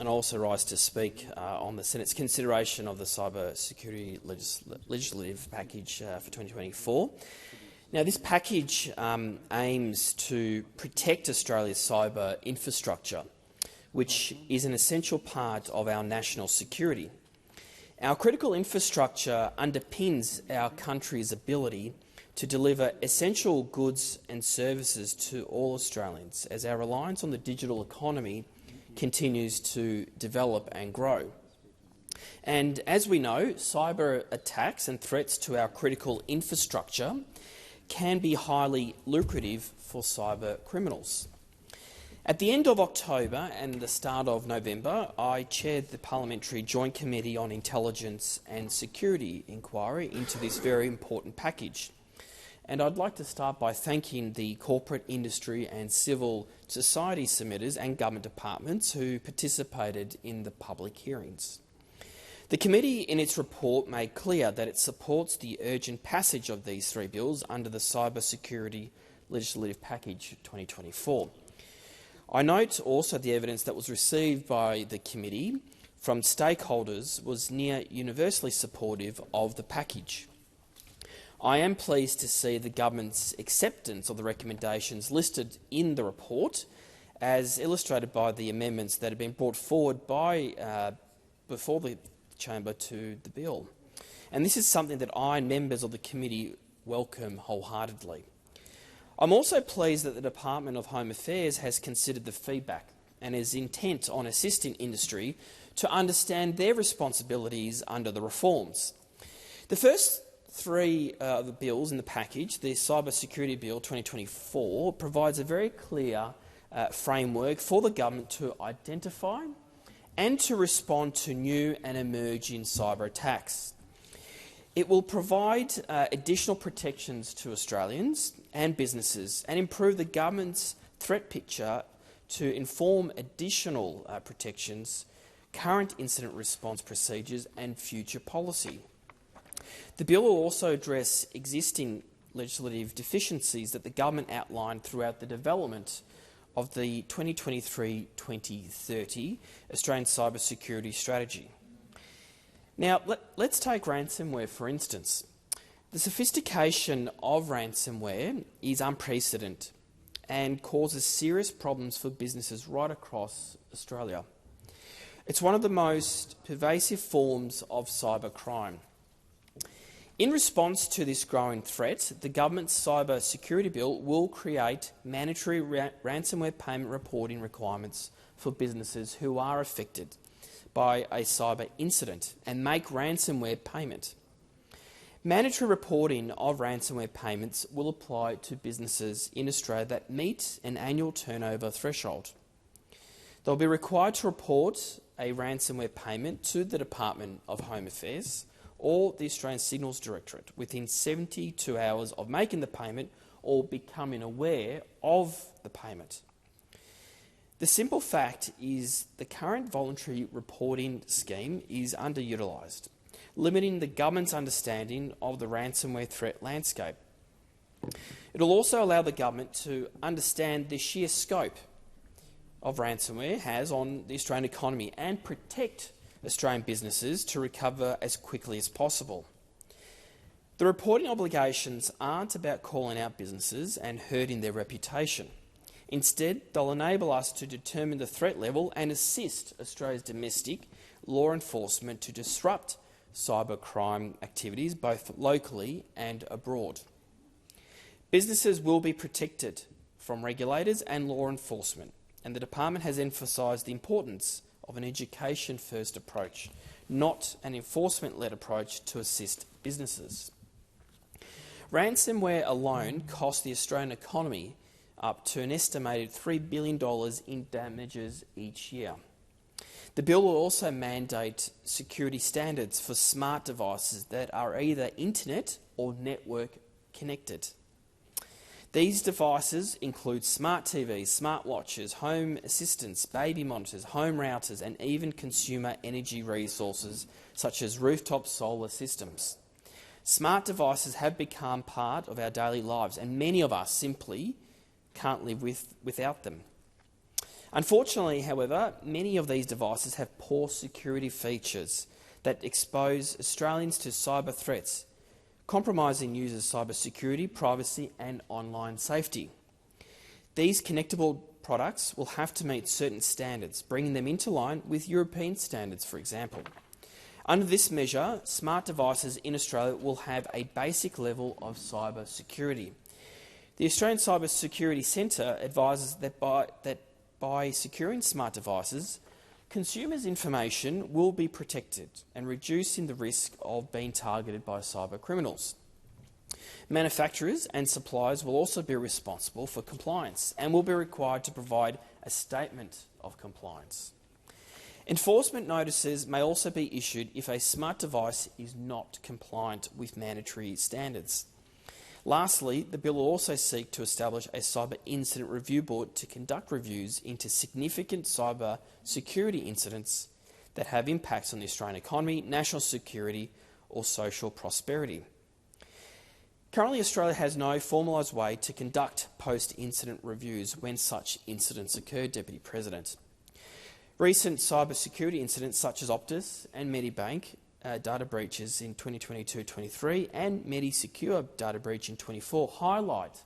and I also rise to speak on the Senate's consideration of the cyber security legislative package for 2024. Now, this package aims to protect Australia's cyber infrastructure, which is an essential part of our national security. Our critical infrastructure underpins our country's ability to deliver essential goods and services to all Australians as our reliance on the digital economy continues to develop and grow. And as we know, cyber attacks and threats to our critical infrastructure can be highly lucrative for cyber criminals. At the end of October and the start of November, I chaired the Parliamentary Joint Committee on Intelligence and Security inquiry into this very important package. And I'd like to start by thanking the corporate industry and civil society submitters and government departments who participated in the public hearings. The committee in its report made clear that it supports the urgent passage of these three bills under the Cyber Security Legislative Package 2024. I note also the evidence that was received by the committee from stakeholders was near universally supportive of the package. I am pleased to see the government's acceptance of the recommendations listed in the report, as illustrated by the amendments that have been brought forward before the chamber to the bill. And this is something that I and members of the committee welcome wholeheartedly. I'm also pleased that the Department of Home Affairs has considered the feedback and is intent on assisting industry to understand their responsibilities under the reforms. The first three of the bills in the package, the Cyber Security Bill 2024, provides a very clear framework for the government to identify and to respond to new and emerging cyber attacks. It will provide additional protections to Australians and businesses and improve the government's threat picture to inform additional protections, current incident response procedures and future policy. The bill will also address existing legislative deficiencies that the government outlined throughout the development of the 2023-2030 Australian Cyber Security Strategy. Now, let's take ransomware for instance. The sophistication of ransomware is unprecedented and causes serious problems for businesses right across Australia. It's one of the most pervasive forms of cybercrime. In response to this growing threat, the government's Cyber Security Bill will create mandatory ransomware payment reporting requirements for businesses who are affected by a cyber incident and make ransomware payment. Mandatory reporting of ransomware payments will apply to businesses in Australia that meet an annual turnover threshold. They'll be required to report a ransomware payment to the Department of Home Affairs or the Australian Signals Directorate within 72 hours of making the payment or becoming aware of the payment. The simple fact is the current voluntary reporting scheme is underutilised, limiting the government's understanding of the ransomware threat landscape. It will also allow the government to understand the sheer scope of ransomware has on the Australian economy and protect Australian businesses to recover as quickly as possible. The reporting obligations aren't about calling out businesses and hurting their reputation. Instead, they'll enable us to determine the threat level and assist Australia's domestic law enforcement to disrupt cybercrime activities both locally and abroad. Businesses will be protected from regulators and law enforcement, and the department has emphasised the importance of an education-first approach, not an enforcement-led approach to assist businesses. Ransomware alone costs the Australian economy up to an estimated $3 billion in damages each year. The bill will also mandate security standards for smart devices that are either internet or network connected. These devices include smart TVs, smartwatches, home assistants, baby monitors, home routers, and even consumer energy resources such as rooftop solar systems. Smart devices have become part of our daily lives, and many of us simply can't live without them. Unfortunately, however, many of these devices have poor security features that expose Australians to cyber threats, compromising users' cyber security, privacy and online safety. These connectable products will have to meet certain standards, bringing them into line with European standards, for example. Under this measure, smart devices in Australia will have a basic level of cyber security. The Australian Cyber Security Centre advises that by securing smart devices, consumers' information will be protected and reducing the risk of being targeted by cyber criminals. Manufacturers and suppliers will also be responsible for compliance and will be required to provide a statement of compliance. Enforcement notices may also be issued if a smart device is not compliant with mandatory standards. Lastly, the bill will also seek to establish a cyber incident review board to conduct reviews into significant cyber security incidents that have impacts on the Australian economy, national security or social prosperity. Currently, Australia has no formalised way to conduct post-incident reviews when such incidents occur, Deputy President. Recent cyber security incidents such as Optus and Medibank data breaches in 2022-23 and MediSecure data breach in 24 highlight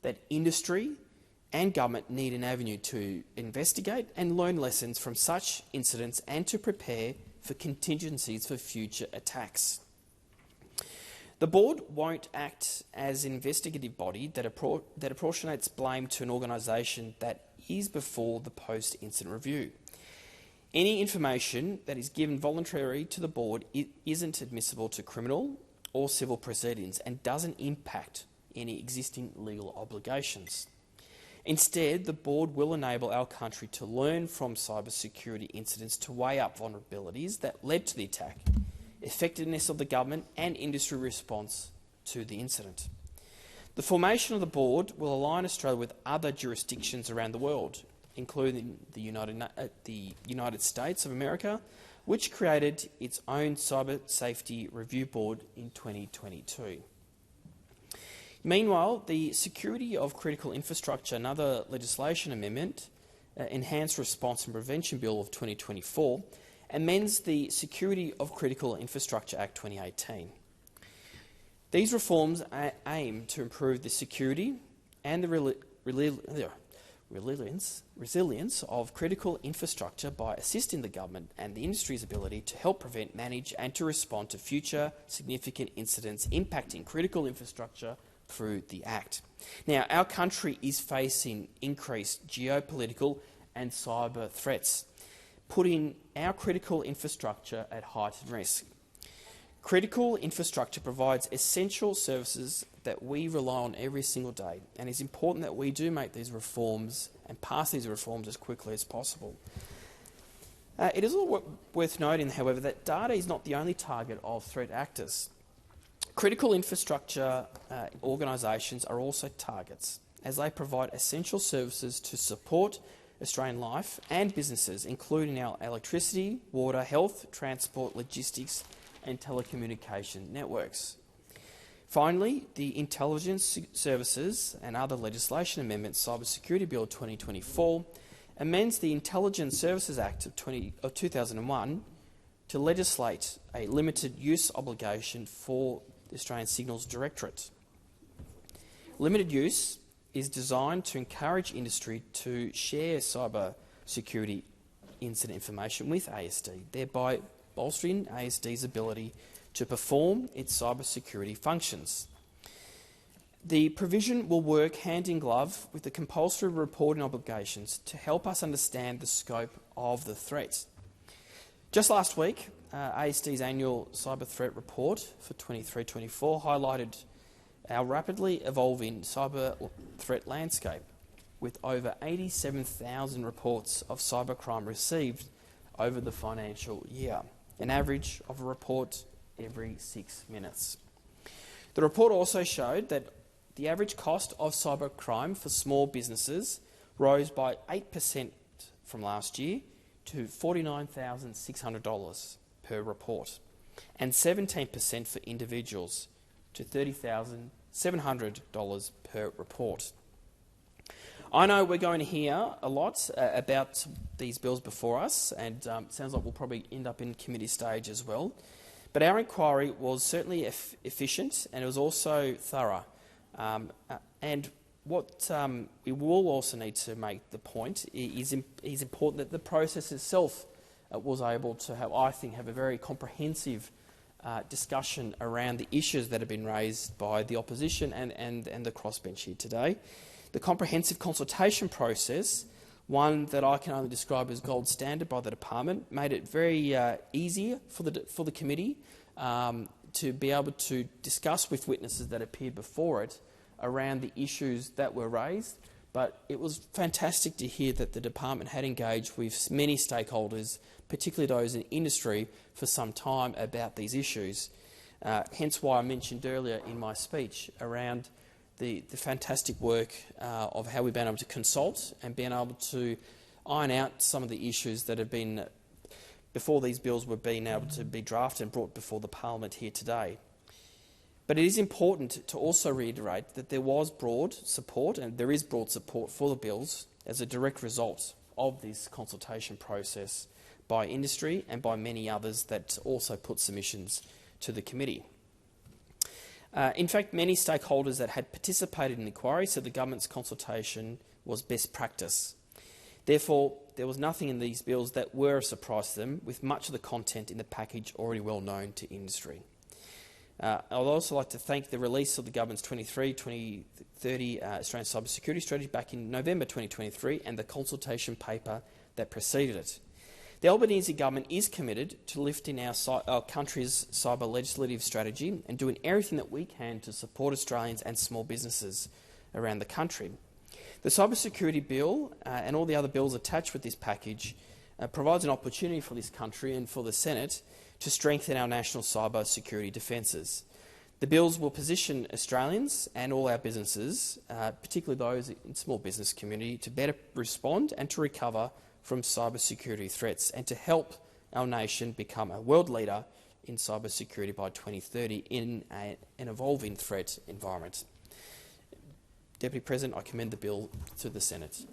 that industry and government need an avenue to investigate and learn lessons from such incidents and to prepare for contingencies for future attacks. The board won't act as an investigative body that apportionates blame to an organisation that is before the post-incident review. Any information that is given voluntarily to the board isn't admissible to criminal or civil proceedings and doesn't impact any existing legal obligations. Instead, the board will enable our country to learn from cybersecurity incidents to weigh up vulnerabilities that led to the attack, effectiveness of the government and industry response to the incident. The formation of the board will align Australia with other jurisdictions around the world, including the United States of America, which created its own Cyber Safety Review Board in 2022. Meanwhile, the Security of Critical Infrastructure and Other Legislation Amendment, Enhanced Response and Prevention Bill of 2024, amends the Security of Critical Infrastructure Act 2018. These reforms aim to improve the security and the resilience of critical infrastructure by assisting the government and the industry's ability to help prevent, manage and to respond to future significant incidents impacting critical infrastructure through the Act. Now, our country is facing increased geopolitical and cyber threats, putting our critical infrastructure at heightened risk. Critical infrastructure provides essential services that we rely on every single day, and it's important that we do make these reforms and pass these reforms as quickly as possible. It is also worth noting, however, that data is not the only target of threat actors. Critical infrastructure organisations are also targets, as they provide essential services to support Australian life and businesses, including our electricity, water, health, transport, logistics and telecommunication networks. Finally, the Intelligence Services and Other Legislation Amendment Cyber Security Bill 2024 amends the Intelligence Services Act of 2001 to legislate a limited use obligation for the Australian Signals Directorate. Limited use is designed to encourage industry to share cyber security incident information with ASD, thereby bolstering ASD's ability to perform its cyber security functions. The provision will work hand in glove with the compulsory reporting obligations to help us understand the scope of the threats. Just last week, ASD's annual cyber threat report for 23-24 highlighted our rapidly evolving cyber threat landscape, with over 87,000 reports of cybercrime received over the financial year, an average of a report every 6 minutes. The report also showed that the average cost of cybercrime for small businesses rose by 8% from last year to $49,600 per report, and 17% for individuals to $30,700 per report. I know we're going to hear a lot about these bills before us, and it sounds like we'll probably end up in committee stage as well. But our inquiry was certainly efficient, and it was also thorough. And what we will also need to make the point is important that the process itself was able to have, I think, have a very comprehensive discussion around the issues that have been raised by the opposition and the crossbench here today. The comprehensive consultation process, one that I can only describe as gold standard by the department, made it very easy for the committee to be able to discuss with witnesses that appeared before it around the issues that were raised. But it was fantastic to hear that the department had engaged with many stakeholders, particularly those in industry, for some time about these issues. Hence why I mentioned earlier in my speech around the fantastic work of how we've been able to consult and been able to iron out some of the issues that have been, before these bills were being able to be drafted and brought before the Parliament here today. But it is important to also reiterate that there was broad support, and there is broad support for the bills as a direct result of this consultation process by industry and by many others that also put submissions to the committee. In fact, many stakeholders that had participated in the inquiry said the government's consultation was best practice. Therefore, there was nothing in these bills that were a surprise to them, with much of the content in the package already well known to industry. I would also like to thank the release of the government's 2030 Australian Cyber Security Strategy back in November 2023 and the consultation paper that preceded it. The Albanese government is committed to lifting our country's cyber legislative strategy and doing everything that we can to support Australians and small businesses around the country. The Cyber Security Bill and all the other bills attached with this package provides an opportunity for this country and for the Senate to strengthen our national cyber security defences. The bills will position Australians and all our businesses, particularly those in small business community, to better respond and to recover from cyber security threats and to help our nation become a world leader in cyber security by 2030 in an evolving threat environment. Deputy President, I commend the bill to the Senate.